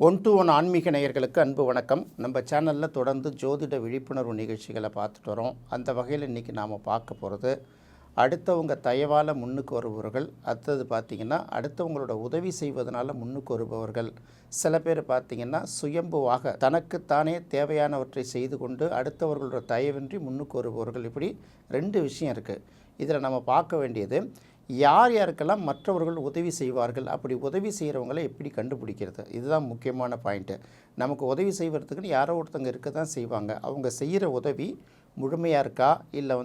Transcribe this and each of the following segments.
One to one ஆன்மீக நேயர்களுக்கு அன்பு வணக்கம். நம்ம சேனலில் தொடர்ந்து ஜோதிட விழிப்புணர்வு நிகழ்ச்சிகளை பார்த்துட்டு வரோம். அந்த வகையில் இன்றைக்கி நாம் பார்க்க போகிறது, அடுத்தவங்க தயவால் முன்னுக்கு வருபவர்கள், அடுத்தது பார்த்திங்கன்னா அடுத்தவங்களோட உதவி செய்வதனால முன்னுக்கு வருபவர்கள். சில பேர் பார்த்திங்கன்னா சுயம்புவாக தனக்குத்தானே தேவையானவற்றை செய்து கொண்டு அடுத்தவர்களோட தயவின்றி முன்னுக்கு வருபவர்கள். இப்படி ரெண்டு விஷயம் இருக்குது. இதில் நம்ம பார்க்க வேண்டியது, யார் யாருக்கெல்லாம் மற்றவர்கள் உதவி செய்வார்கள், அப்படி உதவி செய்கிறவங்களை எப்படி கண்டுபிடிக்கிறது, இதுதான் முக்கியமான பாயிண்ட்டு. நமக்கு உதவி செய்வதுக்குன்னு யாரோ ஒருத்தங்க இருக்க தான் செய்வாங்க. அவங்க செய்கிற உதவி முழுமையாக இருக்கா, இல்லை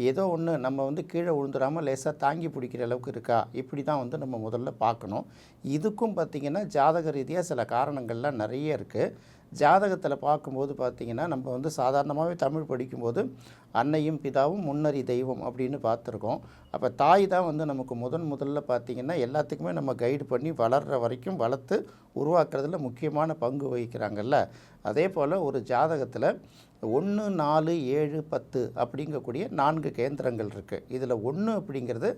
ஏதோ ஒன்று நம்ம கீழே விழுந்துடாமல் லேசாக தாங்கி பிடிக்கிற அளவுக்கு இருக்கா, இப்படி தான் நம்ம முதல்ல பார்க்கணும். இதுக்கும் பார்த்திங்கன்னா ஜாதக ரீதியாக சில காரணங்கள்லாம் நிறைய இருக்குது. ஜாதகத்தில் பார்க்கும்போது பார்த்திங்கன்னா நம்ம சாதாரணமாகவே தமிழ் படிக்கும்போது அன்னையும் பிதாவும் முன்னறி தெய்வம் அப்படின்னு பார்த்துருக்கோம். அப்போ தாய் தான் நமக்கு முதல்ல பார்த்திங்கன்னா எல்லாத்துக்குமே நம்ம கைடு பண்ணி வளர்கிற வரைக்கும் வளர்த்து உருவாக்குறதுல முக்கியமான பங்கு வகிக்கிறாங்கல்ல. அதே போல் ஒரு ஜாதகத்தில் 1, 4, 7, 10 அப்படிங்கக்கூடிய 4 கேந்திரங்கள் இருக்குது. இதில் 1 அப்படிங்கிறது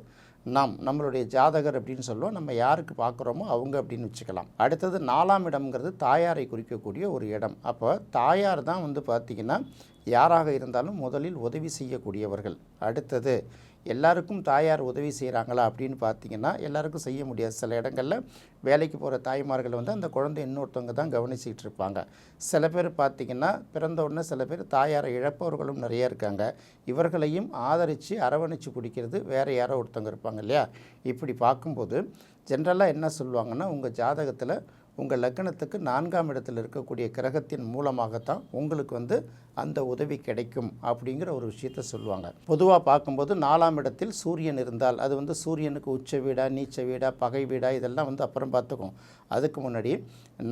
நம்மளுடைய ஜாதகர் அப்படின்னு சொல்லுவோம். நம்ம யாருக்கு பார்க்குறோமோ அவங்க அப்படின்னு வச்சுக்கலாம். அடுத்தது 4ஆம் இடம்ங்கிறது தாயாரை குறிக்கக்கூடிய ஒரு இடம். அப்போ தாயார் தான் பார்த்திங்கன்னா யாராக இருந்தாலும் முதலில் உதவி செய்யக்கூடியவர்கள். அடுத்தது எல்லாருக்கும் தாயார் உதவி செய்கிறாங்களா அப்படின்னு பார்த்திங்கன்னா எல்லாருக்கும் செய்ய முடியாது. சில இடங்களில் வேலைக்கு போகிற தாய்மார்கள் அந்த குழந்தை இன்னொருத்தவங்க தான் கவனிச்சிக்கிட்டு இருப்பாங்க. சில பேர் பார்த்திங்கன்னா பிறந்த உடனே சில பேர் தாயாரை இழப்பவர்களும் நிறைய இருக்காங்க. இவர்களையும் ஆதரித்து அரவணைச்சு பிடிக்கிறது வேறு யாரோ ஒருத்தவங்க இருப்பாங்க இல்லையா. இப்படி பார்க்கும்போது ஜென்ரலாக என்ன சொல்லுவாங்கன்னா, உங்கள் ஜாதகத்தில் உங்கள் லக்னத்துக்கு 4ஆம் இடத்தில் இருக்கக்கூடிய கிரகத்தின் மூலமாகத்தான் உங்களுக்கு அந்த உதவி கிடைக்கும் அப்படிங்கிற ஒரு விஷயத்த சொல்லுவாங்க. பொதுவாக பார்க்கும்போது 4ஆம் இடத்தில் சூரியன் இருந்தால் அது சூரியனுக்கு உச்ச வீடா, நீச்ச வீடா, பகை வீடா, இதெல்லாம் அப்புறம் பார்த்துக்கும். அதுக்கு முன்னாடி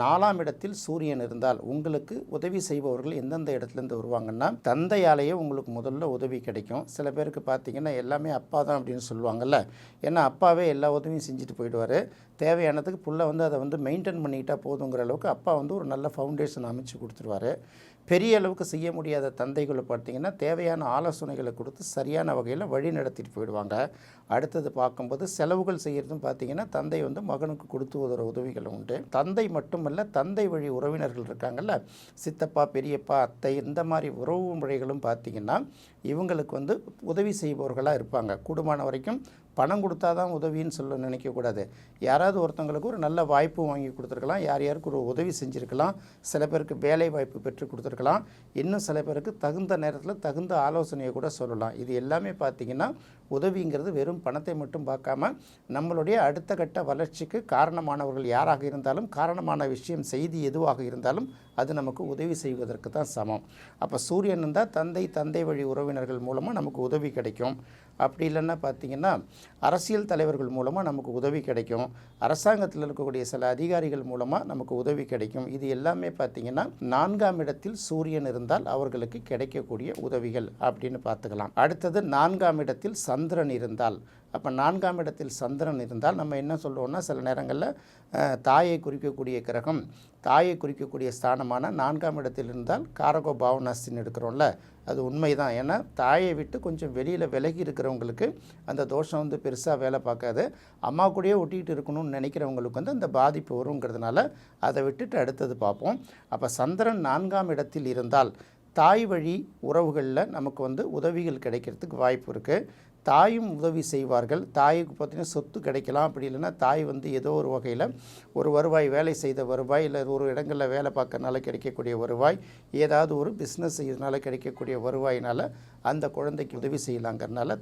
4ஆம் இடத்தில் சூரியன் இருந்தால் உங்களுக்கு உதவி செய்பவர்கள் எந்தெந்த இடத்துலேருந்து வருவாங்கன்னா, தந்தையாலேயே உங்களுக்கு முதல்ல உதவி கிடைக்கும். சில பேருக்கு பார்த்திங்கன்னா எல்லாமே அப்பா தான் அப்படின்னு சொல்லுவாங்கள்ல. ஏன்னா அப்பாவே எல்லா உதவியும் செஞ்சுட்டு போயிடுவார். தேவையானதுக்கு புள்ள அதை மெயின்டைன் பண்ணிக்கிட்டால் போதுங்கிற அளவுக்கு அப்பா ஒரு நல்ல ஃபவுண்டேஷன் அமைச்சு கொடுத்துருவார். பெரிய அளவுக்கு செய்ய முடியாத தந்தைகளை பார்த்திங்கன்னா தேவையான ஆலோசனைகளை கொடுத்து சரியான வகையில் வழி நடத்திட்டு போயிடுவாங்க. அடுத்தது பார்க்கும்போது செலவுகள் செய்கிறதும் பார்த்திங்கன்னா தந்தை மகனுக்கு கொடுத்து உதவுற உதவிகள் உண்டு. தந்தை மட்டுமல்ல, தந்தை வழி உறவினர்கள் இருக்காங்கல்ல, சித்தப்பா, பெரியப்பா, அத்தை, இந்த மாதிரி உறவு முறைகளும் பார்த்திங்கன்னா இவங்களுக்கு உதவி செய்பவர்களாக இருப்பாங்க. கூடுமான வரைக்கும் பணம் கொடுத்தா தான் உதவின்னு சொல்ல நினைக்கக்கூடாது. யாராவது ஒருத்தவங்களுக்கு ஒரு நல்ல வாய்ப்பு வாங்கி கொடுத்துருக்கலாம், யாருக்கு ஒரு உதவி செஞ்சுருக்கலாம், சில பேருக்கு வேலை வாய்ப்பு பெற்று கொடுத்துருக்கலாம், இன்னும் சில பேருக்கு தகுந்த நேரத்தில் தகுந்த ஆலோசனையை கூட சொல்லலாம். இது எல்லாமே பார்த்திங்கன்னா உதவிங்கிறது வெறும் பணத்தை மட்டும் பார்க்காம நம்மளுடைய அடுத்த கட்ட வளர்ச்சிக்கு காரணமானவர்கள் யாராக இருந்தாலும், காரணமான விஷயம் செய்தி எதுவாக இருந்தாலும் அது நமக்கு உதவி செய்வதற்கு தான் சமம். அப்போ சூரியன் இருந்தால் தந்தை வழி உறவினர்கள் மூலமாக நமக்கு உதவி கிடைக்கும். அப்படி இல்லைன்னா பார்த்திங்கன்னா அரசியல் தலைவர்கள் மூலமாக நமக்கு உதவி கிடைக்கும். அரசாங்கத்தில் இருக்கக்கூடிய சில அதிகாரிகள் மூலமாக நமக்கு உதவி கிடைக்கும். இது எல்லாமே பார்த்திங்கன்னா 4ஆம் இடத்தில் சூரியன் இருந்தால் அவர்களுக்கு கிடைக்கக்கூடிய உதவிகள் அப்படின்னு பார்த்துக்கலாம். அடுத்தது 4ஆம் இடத்தில் சந்திரன் இருந்தால், அப்போ 4ஆம் இடத்தில் சந்திரன் இருந்தால் நம்ம என்ன சொல்லுவோம்னா, சில நேரங்களில் தாயை குறிக்கக்கூடிய கிரகம், தாயை குறிக்கக்கூடிய ஸ்தானமான 4ஆம் இடத்தில் இருந்தால் காரகோ பாவனாஸ்தின்னு எடுக்கிறோம்ல, அது உண்மைதான். ஏன்னா தாயை விட்டு கொஞ்சம் வெளியில் விலகி இருக்கிறவங்களுக்கு அந்த தோஷம் பெருசாக வேலை பார்க்காது. அம்மா கூடயே ஒட்டிகிட்டு இருக்கணும்னு நினைக்கிறவங்களுக்கு அந்த பாதிப்பு வருங்கிறதுனால அதை விட்டுட்டு அடுத்தது பார்ப்போம். அப்போ சந்திரன் 4ஆம் இடத்தில் இருந்தால் தாய் வழி உறவுகளில் நமக்கு உதவிகள் கிடைக்கிறதுக்கு வாய்ப்பு இருக்குது. தாயும் உதவி செய்வார்கள். தாய்க்கு பார்த்திங்கன்னா சொத்து கிடைக்கலாம். அப்படி இல்லைன்னா தாய் ஏதோ ஒரு வகையில் ஒரு வருவாய், வேலை செய்த வருவாய், இல்லை ஒரு இடங்களில் வேலை பார்க்கறனால கிடைக்கக்கூடிய வருவாய், ஏதாவது ஒரு பிஸ்னஸ் செய்யறதுனால கிடைக்கக்கூடிய வருவாயினால் அந்த குழந்தைக்கு உதவி செய்யலாங்கிறதுனால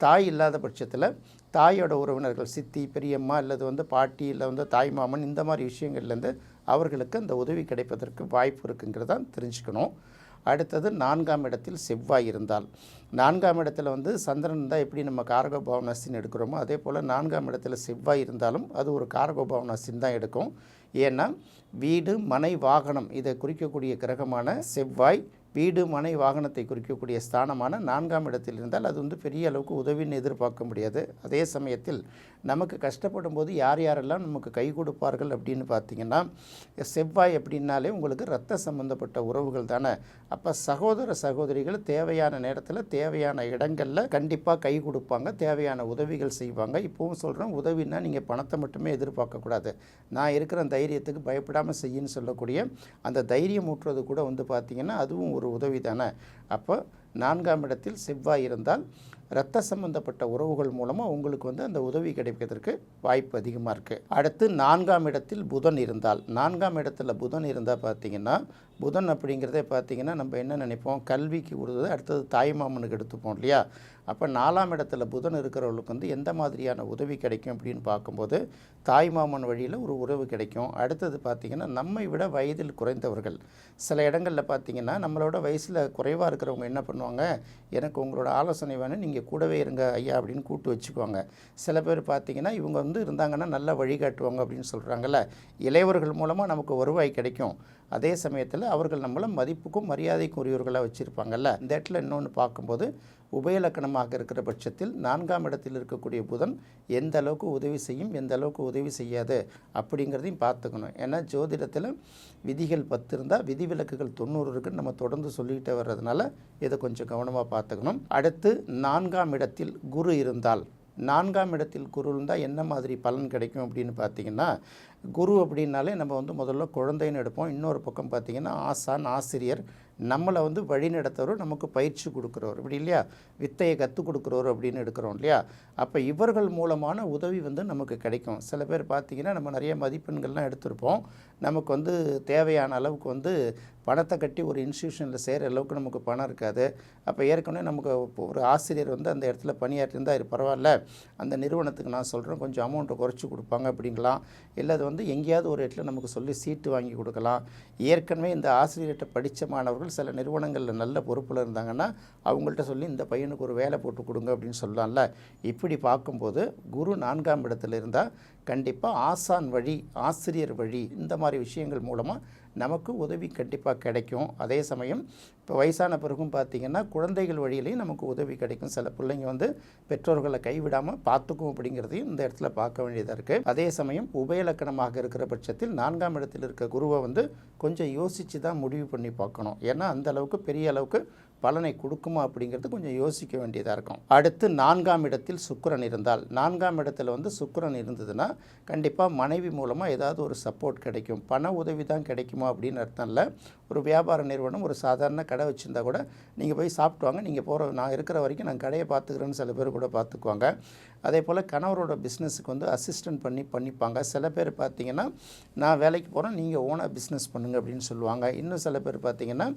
தாய் இல்லாத பட்சத்தில் தாயோட உறவினர்கள், சித்தி, பெரியம்மா, இல்லது பாட்டி, இல்லை தாய் மாமன், இந்த மாதிரி விஷயங்கள்லேருந்து அவர்களுக்கு அந்த உதவி கிடைப்பதற்கு வாய்ப்பு இருக்குங்கிறதான் தெரிஞ்சுக்கணும். அடுத்தது 4ஆம் இடத்தில் செவ்வாய் இருந்தால், 4ஆம் இடத்துல சந்திரன் இருந்தால் எப்படி நம்ம காரகோ பாவனாஸ்தின்னு எடுக்கிறோமோ அதே போல் 4ஆம் இடத்துல செவ்வாய் இருந்தாலும் அது ஒரு காரகோ பாவனாஸ்தின்னு தான் எடுக்கும். ஏன்னா வீடு, மனை, வாகனம் இதை குறிக்கக்கூடிய கிரகமான செவ்வாய் வீடு மனை வாகனத்தை குறிக்கக்கூடிய ஸ்தானமான 4ஆம் இடத்தில் இருந்தால் அது வந்து பெரிய அளவுக்கு உதவின்னு எதிர்பார்க்க முடியாது. அதே சமயத்தில் நமக்கு கஷ்டப்படும் போது யார் யாரெல்லாம் நமக்கு கை கொடுப்பார்கள் அப்படின்னு பார்த்திங்கன்னா, செவ்வாய் அப்படின்னாலே உங்களுக்கு இரத்த சம்பந்தப்பட்ட உறவுகள் தானே. அப்போ சகோதர சகோதரிகள் தேவையான நேரத்தில் தேவையான இடங்களில் கண்டிப்பாக கை கொடுப்பாங்க, தேவையான உதவிகள் செய்வாங்க. இப்போவும் சொல்கிறேன், உதவின்னா நீங்கள் பணத்தை மட்டுமே எதிர்பார்க்கக்கூடாது. நான் இருக்கிற தைரியத்துக்கு பயப்படாமல் செய்யின்னு சொல்லக்கூடிய அந்த தைரியம் ஊற்றுறது கூட வந்து பார்த்திங்கன்னா அதுவும் ஒரு உதவி தானே. அப்போ 4ஆம் இடத்தில் செவ்வாய் இருந்தால் இரத்த சம்பந்தப்பட்ட உறவுகள் மூலமாக உங்களுக்கு வந்து அந்த உதவி கிடைப்பதற்கு வாய்ப்பு அதிகமாக இருக்குது. அடுத்து 4ஆம் இடத்தில் புதன் இருந்தால், 4ஆம் இடத்துல புதன் இருந்தால் பார்த்திங்கன்னா, புதன் அப்படிங்கிறதே பார்த்திங்கன்னா நம்ம என்ன நினைப்போம், கல்விக்கு உதவுது, அடுத்தது தாய்மாமனுக்கு எடுத்துப்போம் இல்லையா. அப்போ 4ஆம் இடத்துல புதன் இருக்கிறவங்களுக்கு வந்து எந்த மாதிரியான உதவி கிடைக்கும் அப்படின்னு பார்க்கும்போது, தாய்மாமன் வழியில் ஒரு உறவு கிடைக்கும். அடுத்தது பார்த்திங்கன்னா நம்மை விட வயதில் குறைந்தவர்கள், சில இடங்களில் பார்த்திங்கன்னா நம்மளோட வயசில் குறைவாக இருக்கிறவங்க என்ன பண்ணுவாங்க, எனக்கு உங்களோட ஆலோசனை வேணும், நீங்கள் கூடவே இருங்க ஐயா அப்படின்னு கூப்பிட்டு வச்சுக்குவாங்க. சில பேர் பார்த்திங்கன்னா இவங்க வந்து இருந்தாங்கன்னா நல்லா வழிகாட்டுவாங்க அப்படின்னு சொல்கிறாங்கல்ல. இளையவர்கள் மூலமாக நமக்கு வருவாய் கிடைக்கும், அதே சமயத்தில் அவர்கள் நம்மளை மதிப்புக்கும் மரியாதைக்கும் உரியவர்களாக வச்சுருப்பாங்கல்ல. இந்த இடத்துல இன்னொன்று பார்க்கும்போது உபயலக்கணமாக இருக்கிற பட்சத்தில் 4ஆம் இடத்தில் இருக்கக்கூடிய புதன் எந்த அளவுக்கு உதவி செய்யும், எந்த அளவுக்கு உதவி செய்யாது அப்படிங்கிறதையும் பார்த்துக்கணும். ஏன்னா ஜோதிடத்தில் விதிகள் 10 இருந்தால் விதிவிலக்குகள் 90 இருக்குன்னு நம்ம தொடர்ந்து சொல்லிக்கிட்டே வர்றதுனால இதை கொஞ்சம் கவனமாக பார்த்துக்கணும். அடுத்து 4ஆம் இடத்தில் குரு இருந்தால், 4ஆம் இடத்தில் குரு இருந்தால் என்ன மாதிரி பலன் கிடைக்கும் அப்படின்னு பார்த்திங்கன்னா, குரு அப்படின்னாலே நம்ம வந்து முதல்ல குழந்தைன்னு எடுப்போம். இன்னொரு பக்கம் பார்த்திங்கன்னா ஆசான், ஆசிரியர், நம்மளை வந்து வழி நடத்துகிறவர், நமக்கு பயிற்சி கொடுக்குறவர், இப்படி இல்லையா, வித்தையை கற்றுக் கொடுக்குறவர் அப்படின்னு எடுக்கிறோம் இல்லையா. அப்போ இவர்கள் மூலமான உதவி வந்து நமக்கு கிடைக்கும். சில பேர் பார்த்திங்கன்னா நம்ம நிறைய மதிப்பெண்கள்லாம் எடுத்திருப்போம், நமக்கு வந்து தேவையான அளவுக்கு வந்து பணத்தை கட்டி ஒரு இன்ஸ்டியூஷனில் சேர்கிற அளவுக்கு நமக்கு பணம் இருக்காது. அப்போ ஏற்கனவே நமக்கு ஒரு ஆசிரியர் வந்து அந்த இடத்துல பணியாற்றிருந்தால் இது பரவாயில்ல, அந்த நிறுவனத்துக்கு நான் சொல்கிறேன் கொஞ்சம் அமௌண்ட்டை குறைச்சி கொடுப்பாங்க அப்படிங்கலாம். இல்லை அது வந்து எங்கேயாவது ஒரு இடத்துல நமக்கு சொல்லி சீட்டு வாங்கி கொடுக்கலாம். ஏற்கனவே இந்த ஆசிரியர்கிட்ட படித்த மாணவர்கள் சில நிறுவனங்களில் நல்ல பொறுப்பில் இருந்தாங்கன்னா அவங்கள்ட்ட சொல்லி இந்த பையனுக்கு ஒரு வேலை போட்டு கொடுங்க அப்படின்னு சொல்லலாம்ல. இப்படி பார்க்கும்போது குரு 4ஆம் இடத்துல இருந்தால் கண்டிப்பாக ஆசான் வழி, ஆசிரியர் வழி, இந்த மாதிரி விஷயங்கள் மூலமாக நமக்கு உதவி கண்டிப்பாக கிடைக்கும். அதே சமயம் இப்போ வயசான பிறகும் பார்த்திங்கன்னா குழந்தைகள் வழியிலையும் நமக்கு உதவி கிடைக்கும். சில பிள்ளைங்க வந்து பெற்றோர்களை கைவிடாமல் பார்த்துக்கும் அப்படிங்கிறதையும் இந்த இடத்துல பார்க்க வேண்டியதாக இருக்குது. அதே சமயம் உபயலக்கணமாக இருக்கிற பட்சத்தில் 4ஆம் இடத்தில் இருக்க குருவை வந்து கொஞ்சம் யோசித்து தான் முடிவு பண்ணி பார்க்கணும். ஏன்னா அந்த அளவுக்கு பெரிய அளவுக்கு பலனை கொடுக்குமா அப்படிங்கிறது கொஞ்சம் யோசிக்க வேண்டியதாக இருக்கும். அடுத்து 4ஆம் இடத்தில் சுக்கிரன் இருந்தால், 4ஆம் இடத்துல வந்து சுக்கிரன் இருந்ததுன்னா கண்டிப்பாக மனைவி மூலமாக ஏதாவது ஒரு சப்போர்ட் கிடைக்கும். பண உதவி தான் கிடைக்குமா அப்படின்னு அர்த்தம் இல்லை. ஒரு வியாபார நிறுவனம் ஒரு சாதாரண கடை வச்சுருந்தா கூட நீங்கள் போய் சாப்பிட்டு வாங்க, நீங்கள் போகிற நான் இருக்கிற வரைக்கும் நான் கடையை பார்த்துக்கிறேன்னு சில பேர் கூட பார்த்துக்குவாங்க. அதே போல் கணவரோட பிஸ்னஸுக்கு வந்து அசிஸ்டன்ட் பண்ணிப்பாங்க. சில பேர் பார்த்திங்கன்னா நான் வேலைக்கு போகிறேன், நீங்கள் ஓனாக பிஸ்னஸ் பண்ணுங்கள் அப்படின்னு சொல்லுவாங்க. இன்னும் சில பேர் பார்த்திங்கன்னா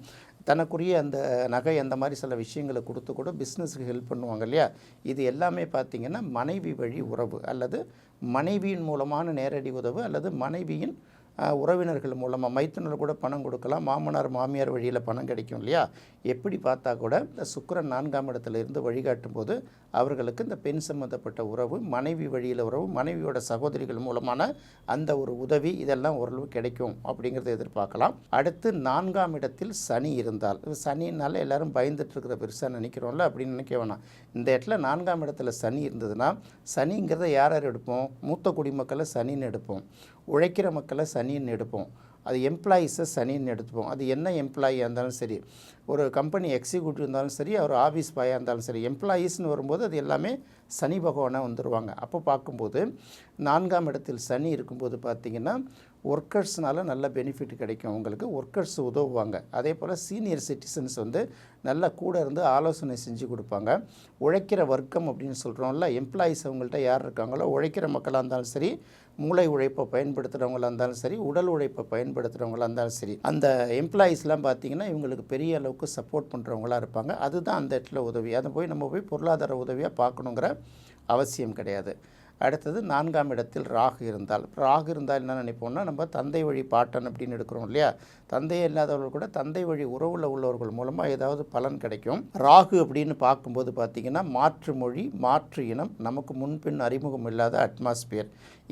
தனக்குரிய அந்த நகை அந்த மாதிரி சில விஷயங்களை கொடுத்து கூட பிஸ்னஸுக்கு ஹெல்ப் பண்ணுவாங்க இல்லையா. இது எல்லாமே பார்த்திங்கன்னா மனைவி வழி உறவு, அல்லது மனைவியின் மூலமான நேரடி உதவு, அல்லது மனைவியின் உறவினர்கள் மூலமாக மைத்துனர் கூட பணம் கொடுக்கலாம், மாமனார் மாமியார் வழியில் பணம் கிடைக்கும் இல்லையா. எப்படி பார்த்தா கூட இந்த சுக்கிரன் 4ஆம் இடத்துல இருந்து வழிகாட்டும் போது அவர்களுக்கு இந்த பெண் சம்பந்தப்பட்ட உறவு, மனைவி வழியில் உறவு, மனைவியோட சகோதரிகள் மூலமான அந்த ஒரு உதவி, இதெல்லாம் ஓரளவு கிடைக்கும் அப்படிங்கிறத எதிர்பார்க்கலாம். அடுத்து 4ஆம் இடத்தில் சனி இருந்தால், சனினால எல்லாரும் பயந்துட்டுருக்கிற பெருசாக நினைக்கிறோம்ல, அப்படின்னு நினைக்க வேணாம். இந்த இடத்துல 4ஆம் இடத்துல சனி இருந்ததுன்னா, சனிங்கிறத யார் யார் எடுப்போம், மூத்த குடிமக்களை சனின்னு எடுப்போம், உழைக்கிற மக்களை சனின்னு எடுப்போம், அது எம்ப்ளாயீஸை சனின்னு எடுத்துப்போம். அது என்ன எம்ப்ளாயியாக இருந்தாலும் சரி, ஒரு கம்பெனி எக்ஸிக்யூட்டிவ் இருந்தாலும் சரி, அவர் ஆஃபீஸ் பாயாக இருந்தாலும் சரி, எம்ப்ளாயீஸ்னு வரும்போது அது எல்லாமே சனி பகவானாக வந்துடுவாங்க. அப்போ பார்க்கும்போது 4ஆம் இடத்தில் சனி இருக்கும்போது பார்த்திங்கன்னா ஒர்க்கர்ஸ்னால நல்ல பெனிஃபிட் கிடைக்கும் உங்களுக்கு, ஒர்க்கர்ஸ் உதவுவாங்க. அதே போல் சீனியர் சிட்டிசன்ஸ் வந்து நல்லா கூட இருந்து ஆலோசனை செஞ்சு கொடுப்பாங்க. உழைக்கிற வர்க்கம் அப்படின்னு சொல்கிறோம்ல, எம்ப்ளாயீஸ் அவங்கள்ட்ட யார் இருக்காங்களோ, உழைக்கிற மக்களாக இருந்தாலும் சரி, மூளை உழைப்பை பயன்படுத்துகிறவங்களாக இருந்தாலும் சரி, உடல் உழைப்பை பயன்படுத்துகிறவங்களாக இருந்தாலும் சரி, அந்த எம்ப்ளாயீஸ்லாம் பார்த்திங்கன்னா இவங்களுக்கு பெரிய அளவுக்கு சப்போர்ட் பண்ணுறவங்களாக இருப்பாங்க. அதுதான் அந்த இடத்துல உதவி. அதை போய் நம்ம போய் பொருளாதார உதவியாக பார்க்கணுங்கிற அவசியம் கிடையாது. அடுத்தது 4ஆம் இடத்தில் ராகு இருந்தால், ராகு இருந்தால் என்ன நினைப்போம்னா, நம்ம தந்தை வழி பாட்டன் அப்படின்னு எடுக்கிறோம் இல்லையா, தந்தையே இல்லாதவர்கள் கூட தந்தை வழி உறவில் உள்ளவர்கள் மூலமாக ஏதாவது பலன் கிடைக்கும். ராகு அப்படின்னு பார்க்கும்போது பார்த்திங்கன்னா மாற்று மொழி, மாற்று இனம், நமக்கு முன்பின் அறிமுகம் இல்லாத அட்மாஸ்பியர்,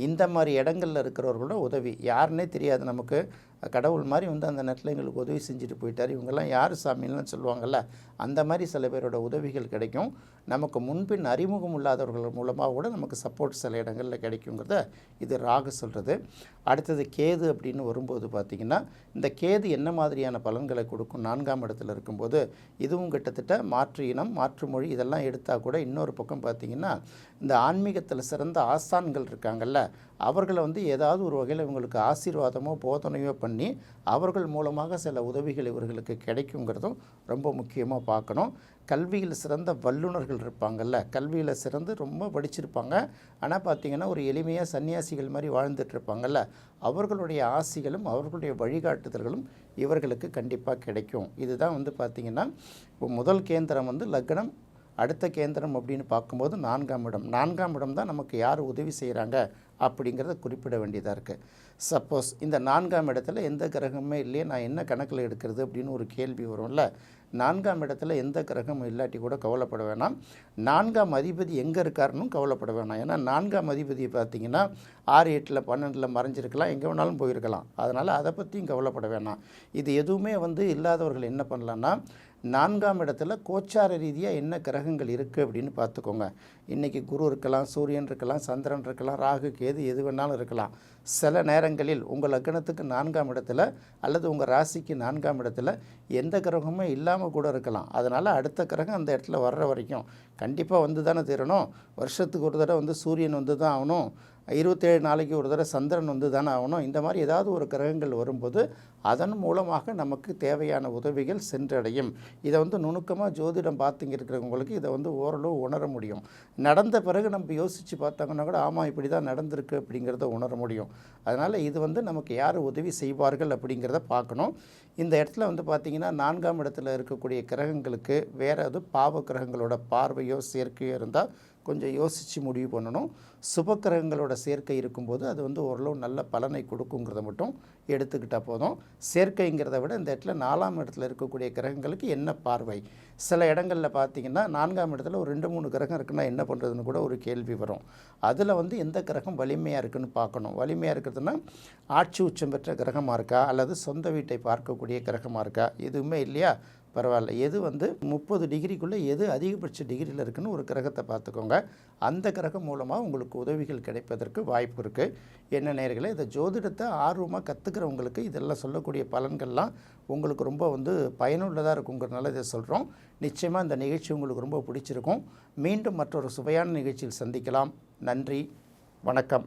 இந்த மாதிரி இடங்களில் இருக்கிறவர்களோட உதவி, யாருன்னே தெரியாது நமக்கு, கடவுள் மாதிரி வந்து அந்த நேரத்தில் எங்களுக்கு உதவி செஞ்சுட்டு போயிட்டார், இவங்கெல்லாம் யார் சாமின்லாம் சொல்லுவாங்கள்ல, அந்த மாதிரி சில பேரோட உதவிகள் கிடைக்கும். நமக்கு முன்பின் அறிமுகம் இல்லாதவர்கள் மூலமாக கூட நமக்கு சப்போர்ட் சில இடங்களில் கிடைக்குங்கிறத இது ராகு சொல்கிறது. அடுத்தது கேது அப்படின்னு வரும்போது பார்த்திங்கன்னா, இந்த கேது என்ன மாதிரியான பலன்களை கொடுக்கும் 4ஆம் இடத்துல இருக்கும்போது, இதுவும் கிட்டத்தட்ட மாற்று இனம் மாற்று மொழி இதெல்லாம் எடுத்தால் கூட இன்னொரு பக்கம் பார்த்திங்கன்னா, இந்த ஆன்மீகத்தில் சிறந்த ஆசான்கள் இருக்காங்கல்ல, அவர்களை வந்து ஏதாவது ஒரு வகையில் இவங்களுக்கு ஆசீர்வாதமோ போதனையோ பண்ணி அவர்கள் மூலமாக சில உதவிகள் இவர்களுக்கு கிடைக்குங்கிறதும் ரொம்ப முக்கியமாக பார்க்கணும். கல்வியில் சிறந்த வல்லுநர்கள் இருப்பாங்கள்ல, கல்வியில் சிறந்து ரொம்ப படிச்சிருப்பாங்க, ஆனால் பார்த்திங்கன்னா ஒரு எளிமையாக சன்னியாசிகள் மாதிரி வாழ்ந்துட்டுருப்பாங்கள்ல, அவர்களுடைய ஆசிகளும் அவர்களுடைய வழிகாட்டுதல்களும் இவர்களுக்கு கண்டிப்பாக கிடைக்கும். இதுதான் வந்து பார்த்திங்கன்னா இப்போ முதல் கேந்திரம் வந்து லக்னம், அடுத்த கேந்திரம் அப்படின்னு பார்க்கும்போது 4ஆம் இடம். 4ஆம் இடம் தான் நமக்கு யார் உதவி செய்கிறாங்க அப்படிங்கிறத குறிப்பிட வேண்டியதாக இருக்குது. சப்போஸ் இந்த 4ஆம் இடத்துல எந்த கிரகமே இல்லையே, நான் என்ன கணக்கில் எடுக்கிறது அப்படின்னு ஒரு கேள்வி வரும்ல. 4ஆம் இடத்துல எந்த கிரகமும் இல்லாட்டி கூட கவலைப்பட வேணாம். 4ஆம் அதிபதி எங்கே இருக்காருன்னு கவலைப்பட வேணாம். ஏன்னா 4ஆம் அதிபதி பார்த்திங்கன்னா 6, 8, 12 மறைஞ்சிருக்கலாம், எங்கே வேணாலும் போயிருக்கலாம். அதனால் அதை பற்றியும் கவலைப்பட வேணாம். இது எதுவுமே வந்து இல்லாதவர்கள் என்ன பண்ணலான்னா, 4ஆம் இடத்துல கோச்சார ரீதியாக என்ன கிரகங்கள் இருக்குது அப்படின்னு பார்த்துக்கோங்க. இன்றைக்கி குரு இருக்கலாம், சூரியன் இருக்கலாம், சந்திரன் இருக்கலாம், ராகு கேது எது வேணாலும் இருக்கலாம். சில நேரங்களில் உங்கள் லக்னத்துக்கு 4ஆம் இடத்துல அல்லது உங்கள் ராசிக்கு 4ஆம் இடத்துல எந்த கிரகமுமே இல்லாமல் கூட இருக்கலாம். அதனால் அடுத்த கிரகம் அந்த இடத்துல வர்ற வரைக்கும் கண்டிப்பாக வந்து தானே தீரணும். வருஷத்துக்கு ஒரு தடவை வந்து சூரியன் வந்து தான் ஆகணும், 27 நாளைக்கு ஒரு தடவை சந்திரன் வந்து தானே ஆகணும். இந்த மாதிரி ஏதாவது ஒரு கிரகங்கள் வரும்போது அதன் மூலமாக நமக்கு தேவையான உதவிகள் சென்றடையும். இதை வந்து நுணுக்கமாக ஜோதிடம் பார்த்துங்க இருக்கிறவங்களுக்கு இதை வந்து ஓரளவு உணர முடியும். நடந்த பிறகு நம்ம யோசித்து பார்த்தாங்கன்னா கூட ஆமாம் இப்படி தான் நடந்திருக்கு அப்படிங்கிறத உணர முடியும். அதனால் இது வந்து நமக்கு யார் உதவி செய்வார்கள் அப்படிங்கிறத பார்க்கணும். இந்த இடத்துல வந்து பார்த்திங்கன்னா 4ஆம் இடத்துல இருக்கக்கூடிய கிரகங்களுக்கு வேறு எதுவும் பாவ கிரகங்களோட பார்வையோ சேர்க்கையோ இருந்தால் கொஞ்சம் யோசித்து முடிவு பண்ணணும். சுப கிரகங்களோட சேர்க்கை இருக்கும்போது அது வந்து ஓரளவு நல்ல பலனை கொடுக்குங்கிறத மட்டும் எடுத்துக்கிட்டால் போதும். சேர்க்கைங்கிறத விட இந்த இடத்துல 4ஆம் இடத்துல இருக்கக்கூடிய கிரகங்களுக்கு என்ன பார்வை. சில இடங்களில் பார்த்திங்கன்னா 4ஆம் இடத்துல ஒரு 2-3 கிரகம் இருக்குன்னா என்ன பண்ணுறதுன்னு கூட ஒரு கேள்வி வரும். அதில் வந்து எந்த கிரகம் வலிமையாக இருக்குதுன்னு பார்க்கணும். வலிமையாக இருக்கிறதுனா ஆட்சி உச்சம் பெற்ற கிரகமாக இருக்கா அல்லது சொந்த வீட்டை பார்க்கக்கூடிய கிரகமாக இருக்கா, எதுவுமே இல்லையா, பரவாயில்ல. எது வந்து 30 டிகிரிக்குள்ளே எது அதிகபட்ச டிகிரியில் இருக்குன்னு ஒரு கிரகத்தை பார்த்துக்கோங்க. அந்த கிரகம் மூலமாக உங்களுக்கு உதவிகள் கிடைப்பதற்கு வாய்ப்பு இருக்குது. என்ன நேயர்களே, இந்த ஜோதிடத்தை ஆர்வமாக கற்றுக்கிறவங்களுக்கு இதெல்லாம் சொல்லக்கூடிய பலன்கள்லாம் உங்களுக்கு ரொம்ப வந்து பயனுள்ளதாக இருக்குங்கிறதுனால இதை சொல்கிறோம். நிச்சயமாக இந்த நிகழ்ச்சி உங்களுக்கு ரொம்ப பிடிச்சிருக்கும். மீண்டும் மற்றொரு சுவையான நிகழ்ச்சியில் சந்திக்கலாம். நன்றி, வணக்கம்.